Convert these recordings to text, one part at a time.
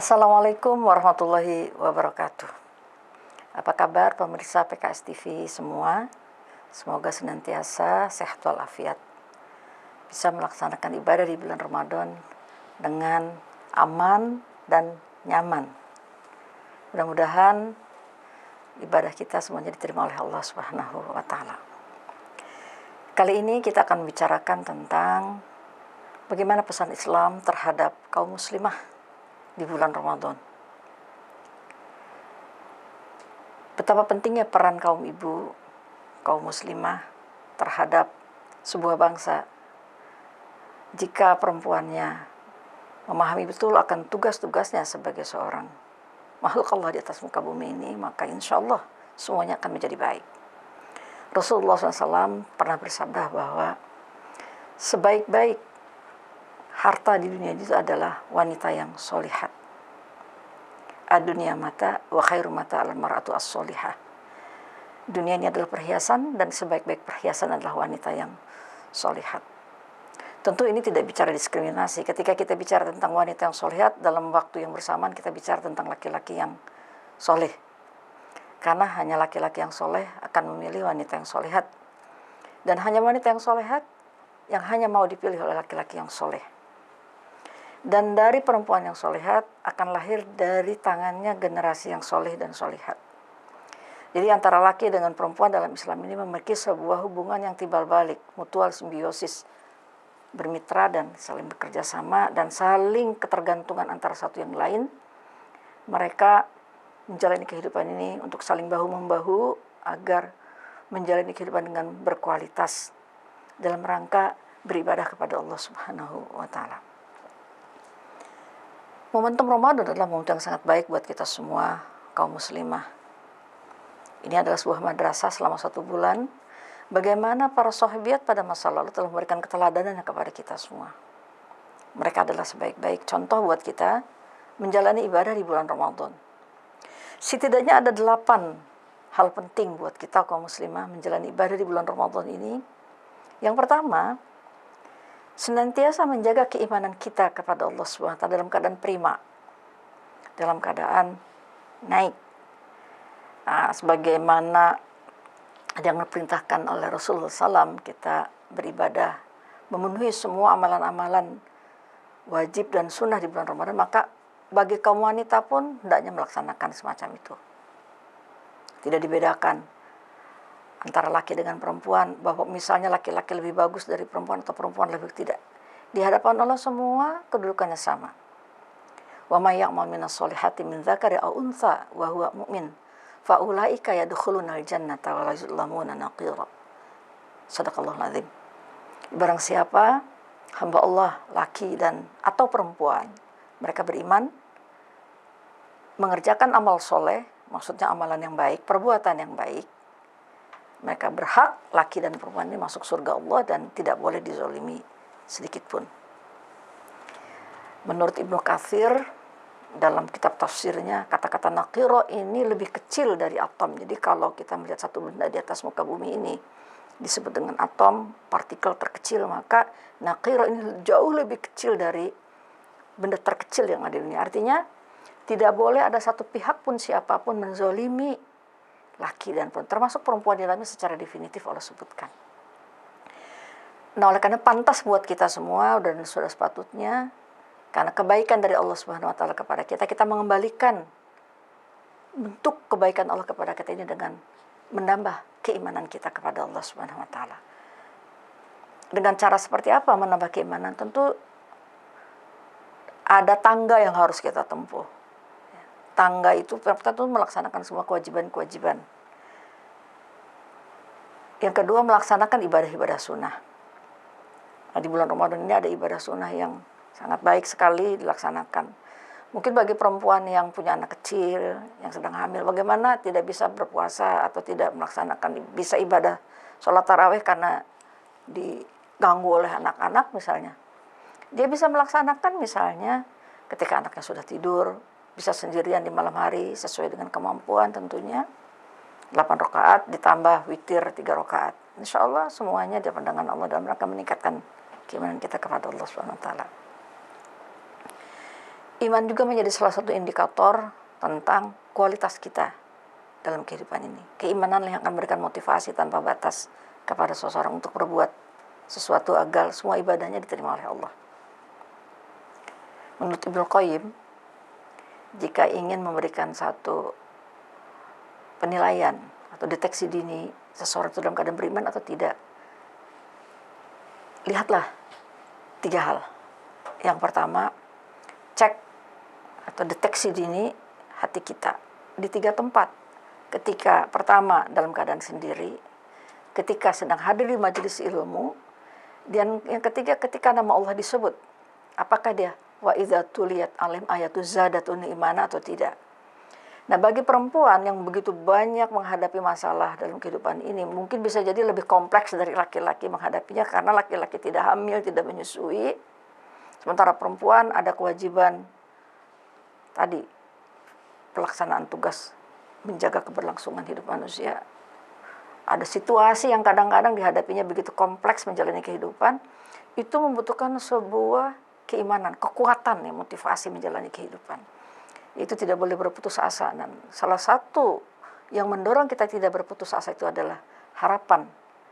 Assalamualaikum warahmatullahi wabarakatuh. Apa kabar pemirsa PKS TV semua? Semoga senantiasa sehat walafiat, bisa melaksanakan ibadah di bulan Ramadan dengan aman dan nyaman. Mudah-mudahan ibadah kita semuanya diterima oleh Allah Subhanahu wa Ta'ala. Kali ini kita akan membicarakan tentang bagaimana pesan Islam terhadap kaum muslimah di bulan Ramadan. Betapa pentingnya peran kaum ibu, kaum muslimah terhadap sebuah bangsa. Jika perempuannya memahami betul akan tugas-tugasnya sebagai seorang makhluk Allah di atas muka bumi ini, maka insya Allah semuanya akan menjadi baik. Rasulullah SAW pernah bersabda bahwa sebaik-baik harta di dunia itu adalah wanita yang solihat. Ad-dunya mata wa khairu mata al-mar'atu as-solihah. Dunia ini adalah perhiasan dan sebaik-baik perhiasan adalah wanita yang solihat. Tentu ini tidak bicara diskriminasi. Ketika kita bicara tentang wanita yang solihat, dalam waktu yang bersamaan kita bicara tentang laki-laki yang soleh. Karena hanya laki-laki yang soleh akan memilih wanita yang solihat. Dan hanya wanita yang solihat yang hanya mau dipilih oleh laki-laki yang soleh. Dan dari perempuan yang solehat akan lahir dari tangannya generasi yang soleh dan solehat. Jadi antara laki dengan perempuan dalam Islam ini memiliki sebuah hubungan yang timbal balik, mutual simbiosis, bermitra dan saling bekerja sama dan saling ketergantungan antara satu yang lain. Mereka menjalani kehidupan ini untuk saling bahu-membahu agar menjalani kehidupan dengan berkualitas dalam rangka beribadah kepada Allah Subhanahu wa Ta'ala. Momentum Ramadan adalah momentum yang sangat baik buat kita semua, kaum muslimah. Ini adalah sebuah madrasah selama 1 bulan. Bagaimana para sahabiat pada masa lalu telah memberikan keteladanan kepada kita semua. Mereka adalah sebaik-baik contoh buat kita menjalani ibadah di bulan Ramadan. Setidaknya ada 8 hal penting buat kita kaum muslimah menjalani ibadah di bulan Ramadan ini. Yang pertama, senantiasa menjaga keimanan kita kepada Allah SWT dalam keadaan prima, dalam keadaan naik. Sebagaimana yang diperintahkan oleh Rasulullah SAW, kita beribadah, memenuhi semua amalan-amalan wajib dan sunnah di bulan Ramadan, maka bagi kaum wanita pun hendaknya melaksanakan semacam itu. Tidak dibedakan antara laki dengan perempuan, bahwa misalnya laki-laki lebih bagus dari perempuan atau perempuan lebih tidak. Di hadapan Allah semua kedudukannya sama. Wa may ya'mal minas solihati min dzakari aw untha wa huwa mu'min fa ulaika yadkhulunal jannata wa la yuzlamuna naqira. Shadaqallahul azim. Barang siapa hamba Allah laki dan atau perempuan, mereka beriman, mengerjakan amal soleh, maksudnya amalan yang baik, perbuatan yang baik, mereka berhak, laki dan perempuan ini masuk surga Allah dan tidak boleh dizolimi sedikit pun. Menurut Ibnu Katsir dalam kitab tafsirnya, kata-kata naqiro ini lebih kecil dari atom. Jadi kalau kita melihat satu benda di atas muka bumi ini disebut dengan atom, partikel terkecil, maka naqiro ini jauh lebih kecil dari benda terkecil yang ada di dunia. Artinya tidak boleh ada satu pihak pun siapapun menzolimi laki dan perempuan, termasuk perempuan di dalamnya secara definitif Allah sebutkan. Nah, oleh karena pantas buat kita semua dan sudah sepatutnya, karena kebaikan dari Allah Subhanahu wa Ta'ala kepada kita, kita mengembalikan bentuk kebaikan Allah kepada kita ini dengan menambah keimanan kita kepada Allah Subhanahu wa Ta'ala. Dengan cara seperti apa menambah keimanan? Tentu ada tangga yang harus kita tempuh. Tangga itu kita tuh melaksanakan semua kewajiban-kewajiban. Yang kedua, melaksanakan ibadah-ibadah sunnah. Nah, di bulan Ramadan ini ada ibadah sunnah yang sangat baik sekali dilaksanakan. Mungkin bagi perempuan yang punya anak kecil, yang sedang hamil, bagaimana tidak bisa berpuasa atau tidak melaksanakan bisa ibadah sholat tarawih karena diganggu oleh anak-anak misalnya. Dia bisa melaksanakan misalnya ketika anaknya sudah tidur, bisa sendirian di malam hari sesuai dengan kemampuan tentunya. 8 rakaat ditambah witir 3 rakaat. Insya Allah semuanya di pandangan Allah dalam rangka meningkatkan keimanan kita kepada Allah SWT. Iman juga menjadi salah satu indikator tentang kualitas kita dalam kehidupan ini. Keimanan yang akan memberikan motivasi tanpa batas kepada seseorang untuk berbuat sesuatu agar semua ibadahnya diterima oleh Allah. Menurut Ibnu Qayyim, jika ingin memberikan satu penilaian atau deteksi dini seseorang itu dalam keadaan beriman atau tidak, lihatlah 3 hal. Yang pertama, cek atau deteksi dini hati kita di 3 tempat. Ketika pertama dalam keadaan sendiri, ketika sedang hadir di majelis ilmu, dan yang ketiga ketika nama Allah disebut. Apakah dia wa idza tuliyat alim ayatu zadatun imana atau tidak. Nah, bagi perempuan yang begitu banyak menghadapi masalah dalam kehidupan ini, mungkin bisa jadi lebih kompleks dari laki-laki menghadapinya karena laki-laki tidak hamil, tidak menyusui. Sementara perempuan ada kewajiban tadi, pelaksanaan tugas menjaga keberlangsungan hidup manusia. Ada situasi yang kadang-kadang dihadapinya begitu kompleks menjalani kehidupan, itu membutuhkan sebuah keimanan, kekuatan, ya, motivasi menjalani kehidupan. Itu tidak boleh berputus asa. Dan salah satu yang mendorong kita tidak berputus asa itu adalah harapan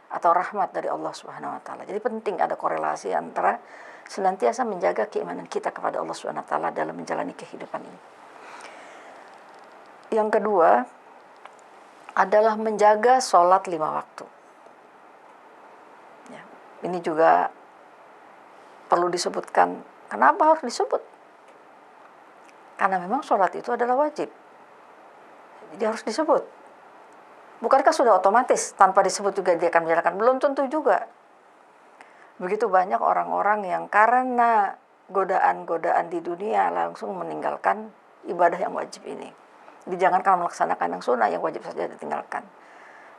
atau rahmat dari Allah Subhanahu wa taala. Jadi penting ada korelasi antara senantiasa menjaga keimanan kita kepada Allah Subhanahu wa taala dalam menjalani kehidupan ini. Yang kedua adalah menjaga sholat 5 waktu. Ya, ini juga perlu disebutkan. Kenapa harus disebut? Karena memang sholat itu adalah wajib. Jadi harus disebut. Bukankah sudah otomatis tanpa disebut juga dia akan menjalankan? Belum tentu juga. Begitu banyak orang-orang yang karena godaan-godaan di dunia langsung meninggalkan ibadah yang wajib ini. Jangankan melaksanakan yang sunnah, yang wajib saja ditinggalkan.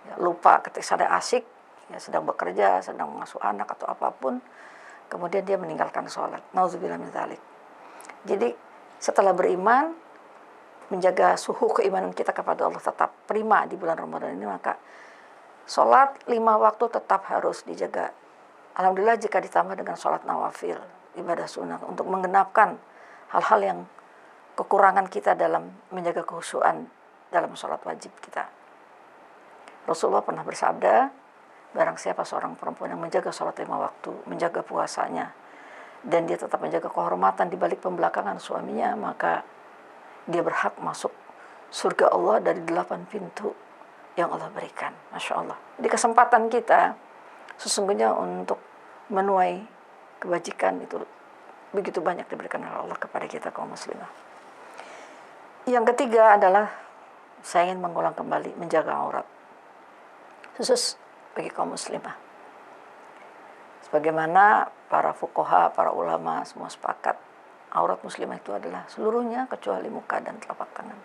Ya, lupa ketika sedang asik, ya, sedang bekerja, sedang mengasuh anak atau apapun, kemudian dia meninggalkan sholat. Nauzubillah min dzalik. Jadi setelah beriman, menjaga suhu keimanan kita kepada Allah tetap prima di bulan Ramadan ini, maka sholat 5 waktu tetap harus dijaga. Alhamdulillah jika ditambah dengan sholat nawafil, ibadah sunnah, untuk menggenapkan hal-hal yang kekurangan kita dalam menjaga kekhusyuan dalam sholat wajib kita. Rasulullah pernah bersabda, barang siapa seorang perempuan yang menjaga sholat 5 waktu, menjaga puasanya, dan dia tetap menjaga kehormatan di balik pembelakangan suaminya, maka dia berhak masuk surga Allah dari 8 pintu yang Allah berikan. Masya Allah. Di kesempatan kita sesungguhnya untuk menuai kebajikan itu begitu banyak diberikan oleh Allah kepada kita kaum muslimah. Yang ketiga adalah saya ingin mengulang kembali menjaga aurat, khusus bagi kaum muslimah. Sebagaimana para fuqaha, para ulama semua sepakat, aurat muslimah itu adalah seluruhnya kecuali muka dan telapak tangan.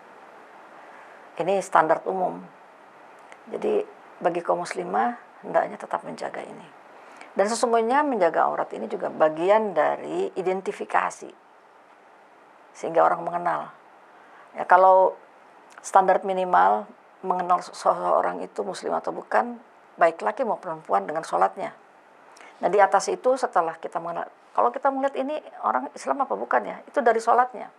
Ini standar umum. Jadi bagi kaum muslimah hendaknya tetap menjaga ini. Dan sesungguhnya menjaga aurat ini juga bagian dari identifikasi, sehingga orang mengenal. Ya, kalau standar minimal mengenal seseorang itu muslim atau bukan, baik laki maupun perempuan, dengan sholatnya. Nah, di atas itu setelah kita mengenal, kalau kita melihat ini orang Islam apa bukan ya, itu dari sholatnya.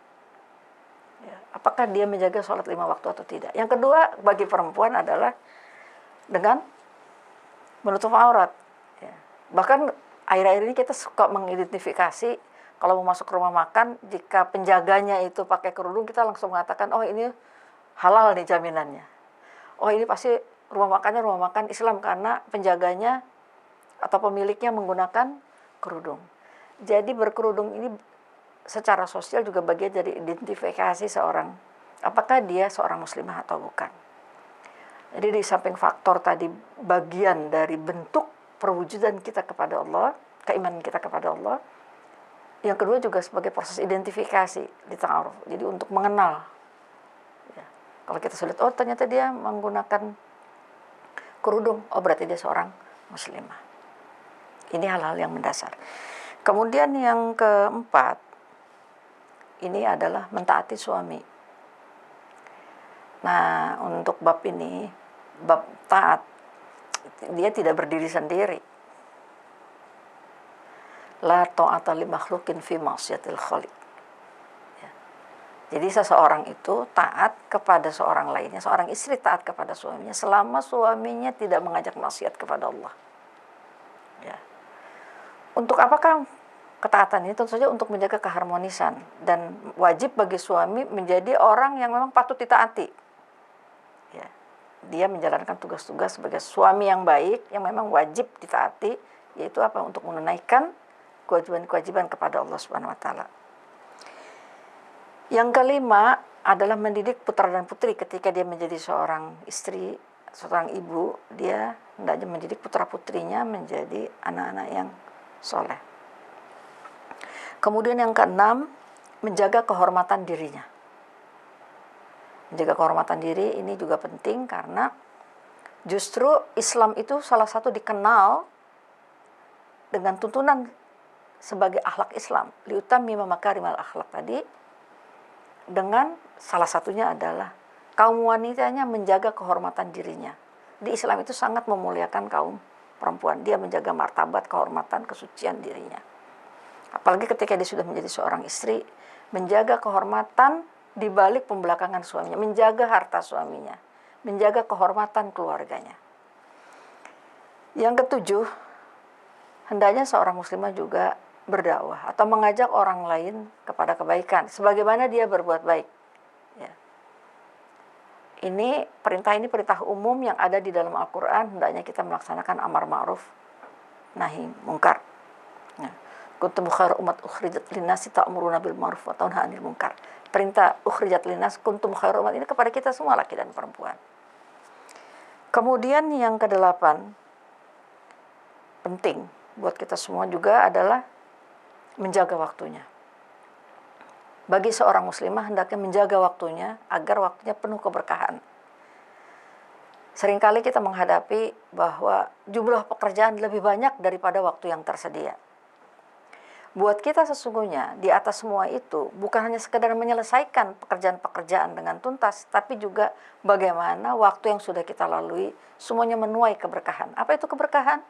Ya, apakah dia menjaga sholat 5 waktu atau tidak. Yang kedua bagi perempuan adalah dengan menutup aurat. Ya. Bahkan akhir-akhir ini kita suka mengidentifikasi, kalau mau masuk rumah makan, jika penjaganya itu pakai kerudung, kita langsung mengatakan, oh ini halal nih jaminannya. Oh ini pasti rumah makannya rumah makan Islam karena penjaganya atau pemiliknya menggunakan kerudung. Jadi berkerudung ini secara sosial juga bagian dari identifikasi seorang, apakah dia seorang muslimah atau bukan. Jadi di samping faktor tadi bagian dari bentuk perwujudan kita kepada Allah, keimanan kita kepada Allah, yang kedua juga sebagai proses identifikasi di ta'aruf. Jadi untuk mengenal. Ya. Kalau kita sulit, oh ternyata dia menggunakan kerudung, oh berarti dia seorang muslimah. Ini hal-hal yang mendasar. Kemudian yang keempat, ini adalah mentaati suami. Nah, untuk bab ini, bab taat, dia tidak berdiri sendiri. La ta'ata li makhlukin fi ma'siyatil khaliq. Ya. Jadi seseorang itu taat kepada seorang lainnya, seorang istri taat kepada suaminya selama suaminya tidak mengajak maksiat kepada Allah. Ya. Untuk apakah ketaatan ini? Tentu saja untuk menjaga keharmonisan, dan wajib bagi suami menjadi orang yang memang patut ditaati. Ya. Dia menjalankan tugas-tugas sebagai suami yang baik yang memang wajib ditaati, yaitu apa? Untuk menunaikan kewajiban-kewajiban kepada Allah Subhanahu wa taala. Yang kelima adalah mendidik putra dan putri. Ketika dia menjadi seorang istri, seorang ibu, dia hendaknya mendidik putra putrinya menjadi anak-anak yang soleh. Kemudian yang keenam, menjaga kehormatan dirinya. Menjaga kehormatan diri ini juga penting karena justru Islam itu salah satu dikenal dengan tuntunan sebagai akhlak Islam, liutammima makarimal akhlak tadi, dengan salah satunya adalah kaum wanitanya menjaga kehormatan dirinya. Di Islam itu sangat memuliakan kaum perempuan. Dia menjaga martabat, kehormatan, kesucian dirinya. Apalagi ketika dia sudah menjadi seorang istri, menjaga kehormatan di balik pembelakangan suaminya, menjaga harta suaminya, menjaga kehormatan keluarganya. Yang ketujuh, hendaknya seorang muslimah juga berdakwah atau mengajak orang lain kepada kebaikan sebagaimana dia berbuat baik. Ya. Perintah umum yang ada di dalam Al-Quran. Hendaknya kita melaksanakan amar ma'ruf nahi mungkar. Ya. Kuntum khairu ummat ukhrijat linnasi ta'muruna bil ma'ruf wa tanhauna 'anil munkar. Perintah ukhrijat linnas, kuntum khairu ummat ini kepada kita semua, laki dan perempuan. Kemudian yang kedelapan, penting buat kita semua juga adalah menjaga waktunya. Bagi seorang muslimah hendaknya menjaga waktunya agar waktunya penuh keberkahan. Seringkali kita menghadapi bahwa jumlah pekerjaan lebih banyak daripada waktu yang tersedia. Buat kita sesungguhnya di atas semua itu bukan hanya sekedar menyelesaikan pekerjaan-pekerjaan dengan tuntas, tapi juga bagaimana waktu yang sudah kita lalui semuanya menuai keberkahan. Apa itu keberkahan?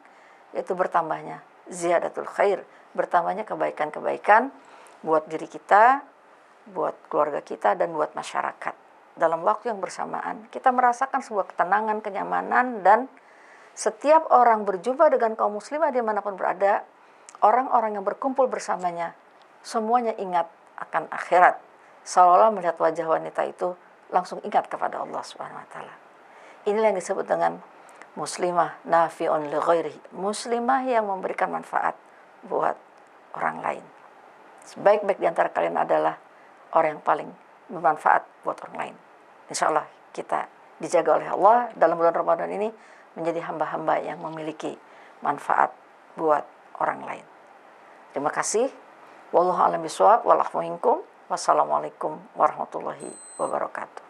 Yaitu bertambahnya ziyadatul khair, bertambahnya kebaikan-kebaikan buat diri kita, buat keluarga kita, dan buat masyarakat. Dalam waktu yang bersamaan, kita merasakan sebuah ketenangan, kenyamanan, dan setiap orang berjumpa dengan kaum muslimah dimanapun berada, orang-orang yang berkumpul bersamanya, semuanya ingat akan akhirat. Seolah-olah melihat wajah wanita itu, langsung ingat kepada Allah Subhanahu wa taala. Inilah yang disebut dengan muslimah nafi'un li ghairihi, muslimah yang memberikan manfaat buat orang lain. Sebaik-baik di antara kalian adalah orang yang paling bermanfaat buat orang lain. Insya Allah kita dijaga oleh Allah dalam bulan Ramadan ini menjadi hamba-hamba yang memiliki manfaat buat orang lain. Terima kasih. Wallahu a'lam bishawab. Wassalamualaikum warahmatullahi wabarakatuh.